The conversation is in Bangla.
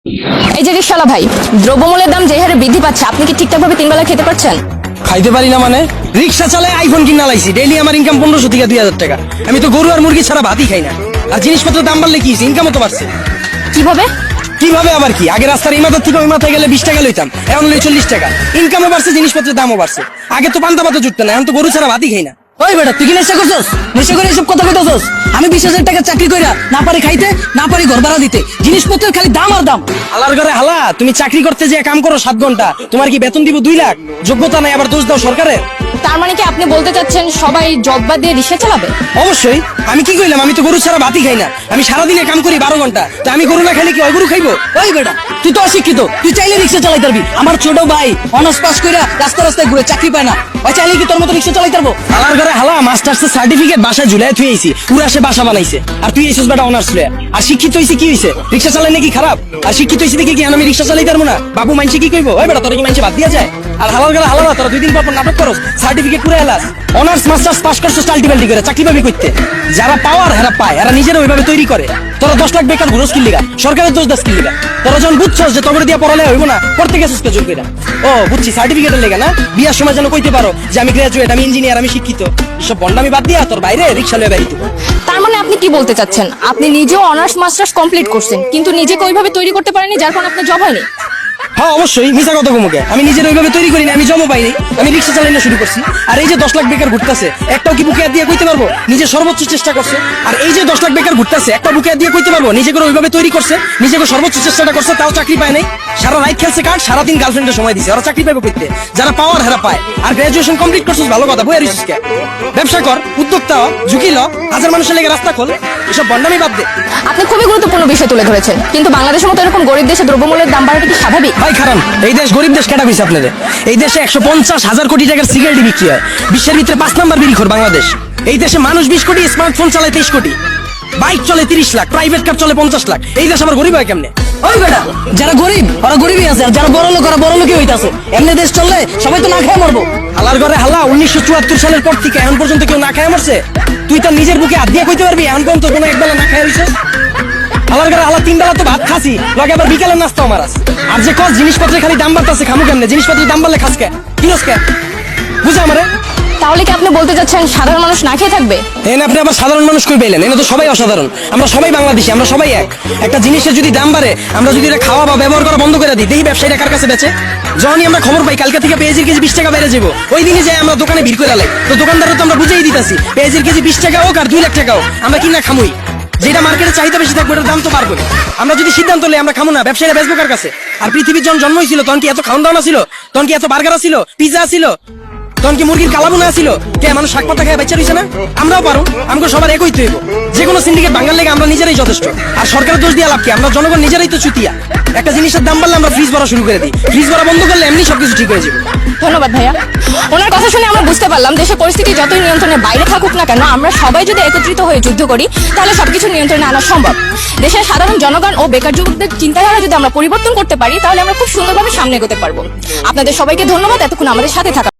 এই যে রিকশাওয়ালা ভাই, দ্রব্যমূল্যের দাম যে হারে বৃদ্ধি পাচ্ছে, আপনি কি ঠিকঠাক ভাবে 3 বেলা খেতে পারছেন? খাইতে পারি না মানে? রিক্সা চালায় আইফোন কিনা লাইছি, ডেইলি আমার ইনকাম 1500 থেকে 2000 টাকা। আমি তো গরু আর মুরগি ছাড়া ভাতই খাই না। আর জিনিসপত্রের দাম বাড়লে কি ইনকামও তো বাড়ছে। কিভাবে? কিভাবে আবার কি? আগে রাস্তার এই মাথার থেকে ওই মাথায় গেলে 20 টাকা লইতাম, এখন লই 40 টাকা। ইনকামও বাড়ছে, জিনিসপত্রের দামও বাড়ছে। আগে তো পান্তা ভাতও জুটতো না, এখন তো গরু ছাড়া ভাতই খাই না। ওই বেটা, তুই কি নেশা করছস? নেশা করে এসব কথা কইতাছস? আমি 20,000 টাকা চাকরি কইরা না পারি খাইতে, না পারি ঘর ভাড়া দিতে, জিনিসপত্রের খালি দাম আর দাম। হালার ঘরে হালা, তুমি চাকরি করতে যে কাম করো 7 ঘন্টা, তোমার কি বেতন দিব 2 লাখ? যোগ্যতা নাই, আবার দোষ দাও সরকারের। তার মানে কি আপনি বলতে চাচ্ছেন সবাই জব বাদ দিয়ে রিকশা চালাবে? অবশ্যই। আমি কি কইলাম? আমি তো গরু ছাড়া ভাতই খাই না। আমি সারাদিনে কাম করি 12 ঘন্টা, তো আমি গরু না খাইলে কি ওই গরু খাইবো? ওই বেটা, তুই তো অশিক্ষিত, তুই চাইলে রিক্সা চালাইতে পারবি। আমার ছোট ভাই অনার্স পাস কইরা রাস্তা রাস্তায় ঘুরে চাকরি পায় না, ওই চাইলে কি তোর মতো রিক্সা চালাইতে পারবো? হালার ঘরে হালা, মাস্টার্সের সার্টিফিকেট বাসায় ঝুলাই থুই আইছি, পুরা সে বাসা বানাইছে। আর তুই এইসব বেটা অনার্স লয়ে। আর শিক্ষিত হইছে কি হইছে? রিক্সা চালাই নাকি খারাপ? আর শিক্ষিত হইছে দেখি কি আমি রিক্সা চালাইতে পারবো না? বাবু মাইনছে কি কইবো? ওই বেটা, তোর কি মাইনছে বাদ দিয়া যায়? আর হালার ঘরে হালা, তোরা 2 দিন পর নাটক করস, সার্টিফিকেট পুরা এলাস। অনার্স মাস্টার্স পাস করছস আলটিমেটলি করে, চাকরি পাবি কইতে? যারা পাওয়ার হেরা পায়, এরা নিজেরা ওইভাবে তৈরি করে। তোরা 10 লাখ বেকার ঘুরস কি লিগা? সরকারের দোষ দাস কি লিগা? তোরা যখন বুঝছস যে তোর দিয়া পড়ালে হইব না, করতে গেছিস কে জোর কইরা? ও বুঝছি, সার্টিফিকেটের লেগা না? বিয়ার সময় যেন কইতে পারো যে আমি গ্রাজুয়েট, আমি ইঞ্জিনিয়ার, আমি শিক্ষিত। এসব বন্ডামি বাদ দিয়া তোর বাইরে রিক্সা লয়ে বেরিয়ে। তার মানে আপনি কি বলতে চাচ্ছেন, আপনি নিজেও অনার্স মাস্টার্স কমপ্লিট করছেন, কিন্তু নিজেকে ওইভাবে তৈরি করতে পারেননি, যার কারণে আপনার জব হয়নি? হ্যাঁ অবশ্যই, মিছা কথা কমুকে। আমি নিজের ওইভাবে তৈরি করিনি, আমি জমও পাইনি, আমি রিক্সা চালানো শুরু করছি। আর এই যে 10 লাখ বেকার ঘুরতেছে, একটাও কি বুকে হাত দিয়ে কইতে পারবো নিজে সর্বোচ্চ চেষ্টা করছে? আর এই যে 10 লাখ বেকার ঘুরতেছে, একটা বুকে হাত দিয়ে কইতে পারবো নিজে করে ওইভাবে তৈরি করছে, নিজেকে সর্বোচ্চ চেষ্টাটা করছে, তাও চাকরি পায় নাই? সারা রাত খেলছে কার্ড, সারাদিন গার্লফ্রেন্ডের সময় দিছে, ওরা চাকরি পাবে কইতে? যারা পাওয়ার হেরা পায়। আর গ্রাজুয়েশন কমপ্লিট করছিস, ভালো কথা, বই আরিস কে? ব্যবসা কর, উদ্যোক্তা হ, ঝুঁকি ল, হাজার মানুষের লেগে রাস্তা খোল, এসব বন্ডামি বাদ দে। আপনি খুবই গুরুত্বপূর্ণ বিষয় তুলে ধরেছেন, কিন্তু বাংলাদেশের মতো এরকম গরিব দেশে দ্রব্যমূল্যের দাম বাড়াটা কি স্বাভাবিক? ভাই খারাপ, এই দেশ গরিব দেশ কেটা কইছে আপনাদের? এই দেশে 150,000 কোটি টাকার সিগারেট বিক্রি হয়, বিশ্বের ভিতরে 5 নাম্বার বিড়িখোর বাংলাদেশ। এই দেশে মানুষ 20 কোটি, স্মার্টফোন চালায় 23 কোটি, বাইক চলে 30 লাখ, প্রাইভেট কার চলে 50 লাখ। এই দেশ আমার গরিব হয় কেমনে? ওই বেটা, যারা গরিব ওরা গরিবই আছে, আর যারা বড় লোক ওরা বড় লোকই হইতাছে। এমনি দেশ চললে সবাই তো না খেয়ে মরবো। হালার ঘরে হালা, 1974 সালের পর থেকে এখন পর্যন্ত কেউ না খায় মরছে? তুই তো নিজের বুকে হাত দিয়ে কইতে পারবি এখন পর্যন্ত কোনো একবেলা না খায় রইছিস? হালার ঘরে হালা, 3 বেলা তো ভাত খাসি, লগে আবার বিকালের নাস্তাও মারাস। আর যে কস জিনিসপত্রের খালি দাম বাড়তাছে, খামু কেমনে? জিনিসপত্রের দাম বাড়লে খাস কে? কিনস কে? বুঝা আমারে? তাহলে কি আপনি বলতে চাচ্ছেন সাধারণ মানুষ না খেয়ে থাকবে? এনে আপনি আবার সাধারণ মানুষ কই পেলেন? এনে তো সবাই অসাধারণ, আমরা সবাই বাংলাদেশি, আমরা সবাই এক। একটা জিনিসের যদি দাম বাড়ে, আমরা যদি এটা খাওয়া বা ব্যবহার করা বন্ধ করে দিই, দেখি ব্যবসায়ীরা কার কাছে বেচে। যখনই আমরা খবর পাই কালকে থেকে পেঁয়াজের কেজি 20 টাকা বেড়ে যাবো, ওই দিনে যাই আমরা দোকানে ভিড় করে লাই, তো দোকানদারও তো আমরা বুঝেই দিতেছি পেঁয়াজের কেজি 20 টাকা হোক আর 2 লাখ টাকা হোক, আমরা কিনা খামুই। যেটা মার্কেটে চাহিদা বেশি থাকবে ওটার দাম তো বাড়বে। আমরা যদি সিদ্ধান্ত লই আমরা খামু না, ব্যবসায়ীরা বেচবো কার কাছে? আর পৃথিবীর যখন জন্ম হয়েছিল তখন কি এত খাওয়ান দাওয়া ছিল? তখন কি এত বার্গার ছিল, পিজা ছিল? তখন কি মুরগির কালাবুনা ছিল? কে মানুষ শাক পাতা খেয়ে বেঁচে রয়েছে না? আমরাও পারো, আমাকে সবার একই তৈব। যে কোনো সিন্ডিকেট ভাঙার লেগে আমরা নিজেরাই যথেষ্ট। আর সরকারের দোষ দিয়ে লাভ কি? আমরা জনগণ নিজেরাই তো চুতিয়া। একটা জিনিসের দাম বাড়লে আমরা ফ্রিজ ভরা শুরু করে দিই, ফ্রিজ ভরা বন্ধ করলে এমনি সবকিছু ঠিক হয়ে যাবে। ধন্যবাদ ভাইয়া। ওনার কথা শুনে আমরা বুঝতে পারলাম দেশের পরিস্থিতি যতই নিয়ন্ত্রণের বাইরে থাকুক না কেন, আমরা সবাই যদি একত্রিত হয়ে যুদ্ধ করি তাহলে সবকিছু নিয়ন্ত্রণে আনা সম্ভব। দেশের সাধারণ জনগণ ও বেকার যুবকদের চিন্তাধারা যদি আমরা পরিবর্তন করতে পারি, তাহলে আমরা খুব সুন্দরভাবে সামনে এগোতে পারবো। আপনাদের সবাইকে ধন্যবাদ এতক্ষণ আমাদের সাথে থাকা।